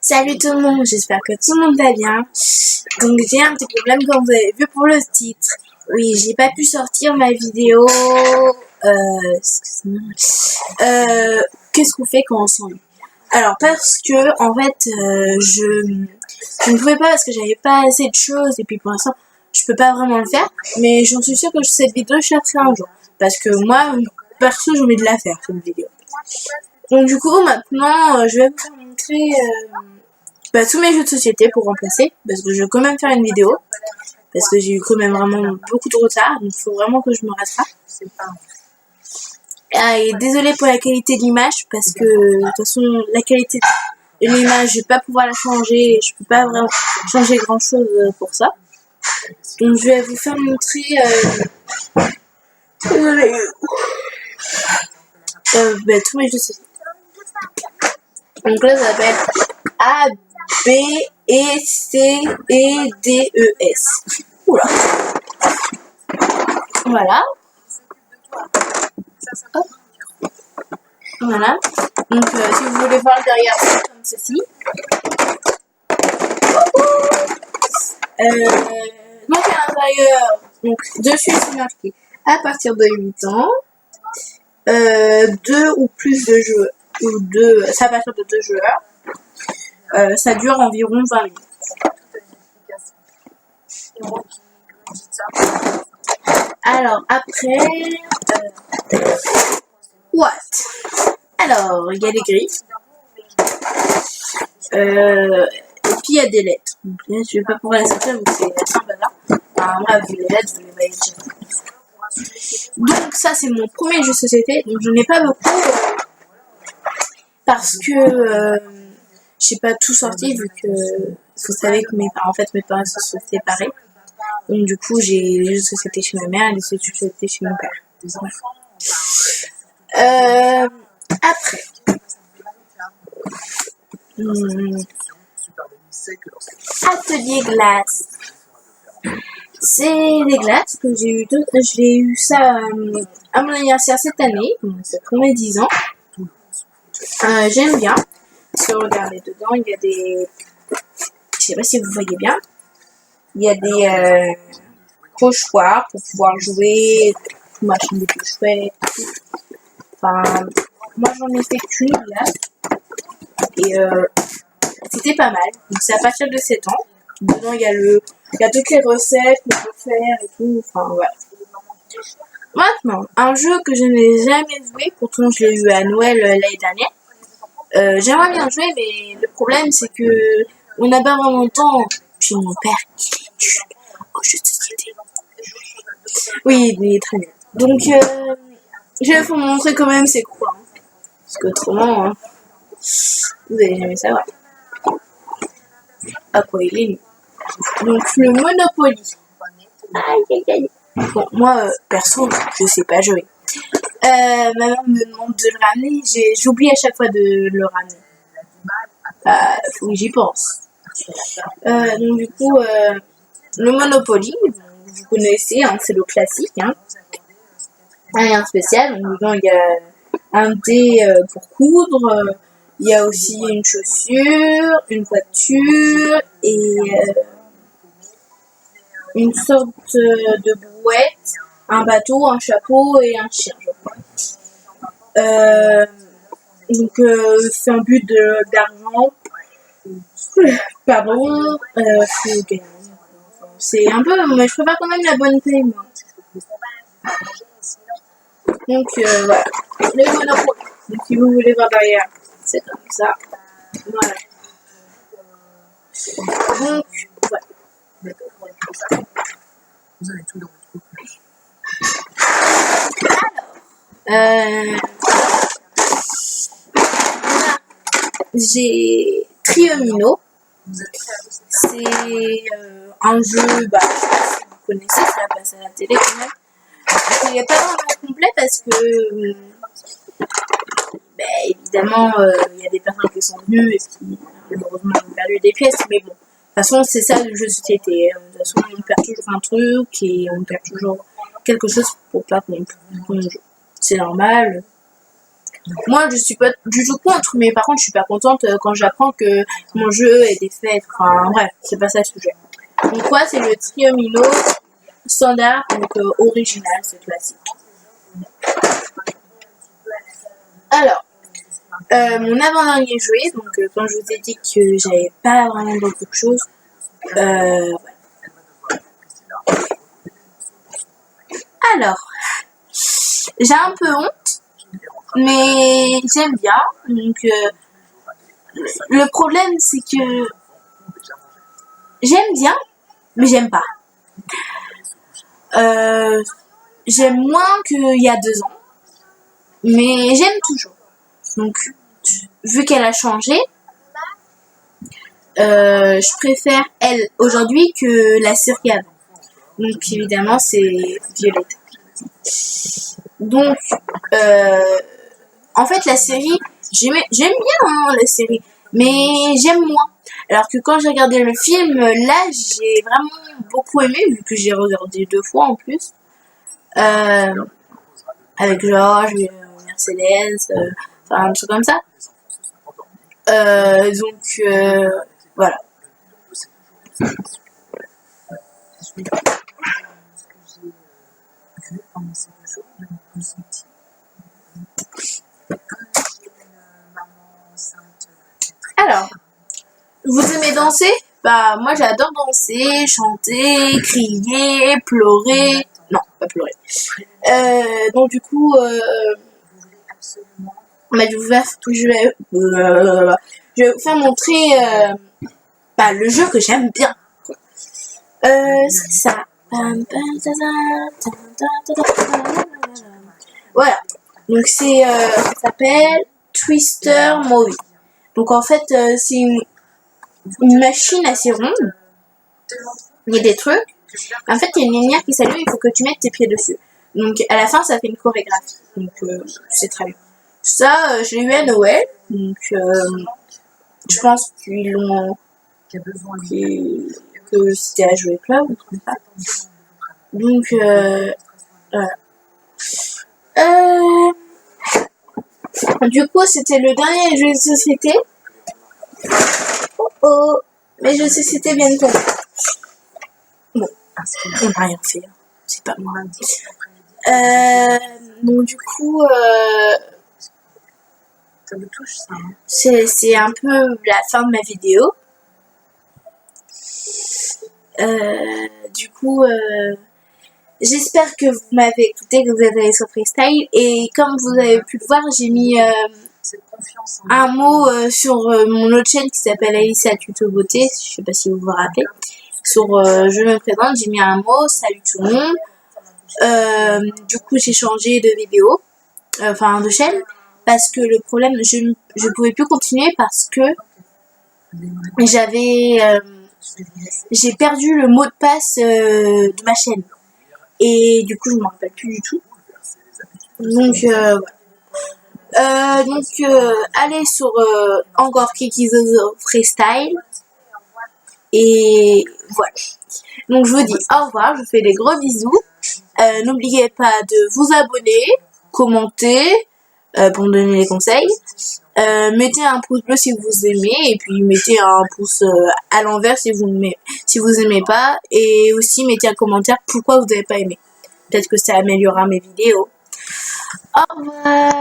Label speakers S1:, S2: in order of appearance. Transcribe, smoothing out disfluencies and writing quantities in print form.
S1: Salut tout le monde, j'espère que tout le monde va bien. Donc j'ai un petit problème comme vous avez vu pour le titre. Oui, j'ai pas pu sortir ma vidéo. Excusez-moi. Qu'est-ce qu'on fait quand on s'ennuie? Alors parce que en fait je ne pouvais pas parce que j'avais pas assez de choses et puis pour l'instant je peux pas vraiment le faire. Mais j'en suis sûre que cette vidéo je la ferai un jour parce que moi perso j'ai envie de la faire cette vidéo. Donc du coup maintenant je vais vous faire montrer tous mes jeux de société pour remplacer parce que je vais quand même faire une vidéo parce que j'ai eu quand même vraiment beaucoup de retard, donc il faut vraiment que je me rattrape. Ah, et désolée pour la qualité de l'image parce que de toute façon la qualité de l'image je vais pas pouvoir la changer et je peux pas vraiment changer grand chose pour ça. Donc je vais vous faire montrer tous mes jeux de société. Donc là ça s'appelle A, B, E, C, E, D, E, S. Oula. Voilà. Hop. Voilà. Donc si vous voulez voir derrière, c'est comme ceci. Donc à l'intérieur, donc dessus c'est marqué à partir de 8 ans, 2 ou plus de joueurs, ou deux, c'est à partir de 2 joueurs. Ça dure environ 20 minutes. Alors après, what? Alors il y a des griffes, et puis il y a des lettres. Donc là, je vais pas pouvoir les sortir donc c'est assez un bazar. Enfin, bref, les lettres, vous les voyez déjà. Donc ça c'est mon premier jeu de société, donc je n'ai pas beaucoup parce que j'ai pas tout sorti vu que vous savez que mes parents se sont séparés. Donc du coup j'ai les jeux de société chez ma mère et les jeux de société chez mon père. Après. Atelier glace. C'est des glaces que j'ai eu j'ai eu ça à mon anniversaire cette année, donc c'est pour mes 10 ans. J'aime bien. Si vous regardez dedans, il y a des, je sais pas si vous voyez bien, il y a des pochoirs pour pouvoir jouer, machin des plus chouettes. Enfin, moi j'en ai fait qu'une là et c'était pas mal. Donc c'est à partir de 7 ans. Dedans il y a toutes les recettes qu'on peut faire et tout. Enfin voilà. Maintenant, un jeu que je n'ai jamais joué, pourtant je l'ai eu à Noël l'année dernière. J'aimerais bien jouer, mais le problème c'est que on n'a pas vraiment le temps. Puis mon père, il est nul au jeu de société. Oui, il est très nul. Donc je vais vous montrer quand même c'est quoi. Hein. Parce qu'autrement, vous n'allez jamais savoir. À quoi il est nul. Donc le Monopoly. Aïe aïe aïe. Bon, moi perso, je sais pas jouer. Ma mère me demande de le ramener, j'oublie à chaque fois de le ramener. Faut que j'y pense. Donc du coup, le Monopoly, vous connaissez, hein, c'est le classique. Hein. Rien de spécial. Donc dedans, il y a un dé pour coudre. Il y a aussi une chaussure, une voiture et une sorte de brouette, un bateau, un chapeau et un chien, je crois. Donc c'est un but d'argent. Pardon, faut gagner. C'est un peu, mais je préfère quand même la bonne paye, moi. Donc voilà, les Monopoly. Donc si vous voulez voir derrière, c'est comme ça. Voilà. Donc voilà. Vous avez tout dans votre couple. Alors, j'ai Triomino. C'est un jeu, je sais pas si vous connaissez, ça passe à la télé quand même. Il n'est pas vraiment complet parce que, évidemment, il y a des personnes qui sont venues et qui, malheureusement, ont perdu des pièces, mais bon. De toute façon, c'est ça le jeu de société. De toute façon, on perd toujours un truc et on perd toujours quelque chose pour pas qu'on joue. C'est normal. Moi, je suis pas du tout contre, mais par contre, je suis pas contente quand j'apprends que mon jeu est défait. Enfin, bref, c'est pas ça le sujet. Donc, quoi, c'est le Triomino standard, donc original, c'est classique. Alors, mon avant-dernier jouet, donc quand je vous ai dit que j'avais pas vraiment beaucoup de choses, voilà. Alors, j'ai un peu honte, mais j'aime bien. Donc, le problème, c'est que j'aime bien, mais j'aime pas. J'aime moins qu'il y a 2 ans, mais j'aime toujours. Donc, vu qu'elle a changé, je préfère elle aujourd'hui que la série avant. Donc, évidemment, c'est Violette. Donc, en fait, la série, j'aime bien la série, mais j'aime moins. Alors que quand j'ai regardé le film, là, j'ai vraiment beaucoup aimé, vu que j'ai regardé 2 fois en plus. Avec Georges, Mercedes, enfin un truc comme ça. Donc, voilà. Alors, vous aimez danser? Bah, moi j'adore danser, chanter, crier, pleurer. Non, pas pleurer. Donc, du coup, je vais vous faire montrer le jeu que j'aime bien. C'est ça. Voilà. Donc, ça s'appelle Twister Movie. Donc, en fait, c'est une machine assez ronde. Il y a des trucs. En fait, il y a une lumière qui s'allume, il faut que tu mettes tes pieds dessus. Donc, à la fin, ça fait une chorégraphie. Donc, c'est très bien. Ça, je l'ai eu à Noël. Donc, je pense qu'ils l'ont... que c'était à jouer club ou comme ça. Donc, voilà. Du coup, c'était le dernier jeu de société. Oh, mes jeux de société viennent tomber. Bon, on n'a rien fait. C'est pas moi. Donc, du coup, c'est un peu la fin de ma vidéo. Du coup, j'espère que vous m'avez écouté, que vous êtes allé sur Freestyle. Et comme vous avez pu le voir, j'ai mis un mot sur mon autre chaîne qui s'appelle Alicia Tuto Beauté. Je sais pas si vous vous rappelez. Sur Je me présente, j'ai mis un mot, salut tout le monde. Du coup, j'ai changé de vidéo, de chaîne, parce que le problème, je pouvais plus continuer parce que j'ai perdu le mot de passe de ma chaîne. Et du coup, je ne me rappelle plus du tout. Donc, allez sur encore Kikizozo Freestyle. Et voilà. Donc, je vous dis au revoir. Je vous fais des gros bisous. N'oubliez pas de vous abonner, commenter pour me donner des conseils. Mettez un pouce bleu si vous aimez, et puis mettez un pouce à l'envers si vous aimez pas, et aussi mettez un commentaire pourquoi vous n'avez pas aimé. Peut-être que ça améliorera mes vidéos. Au revoir.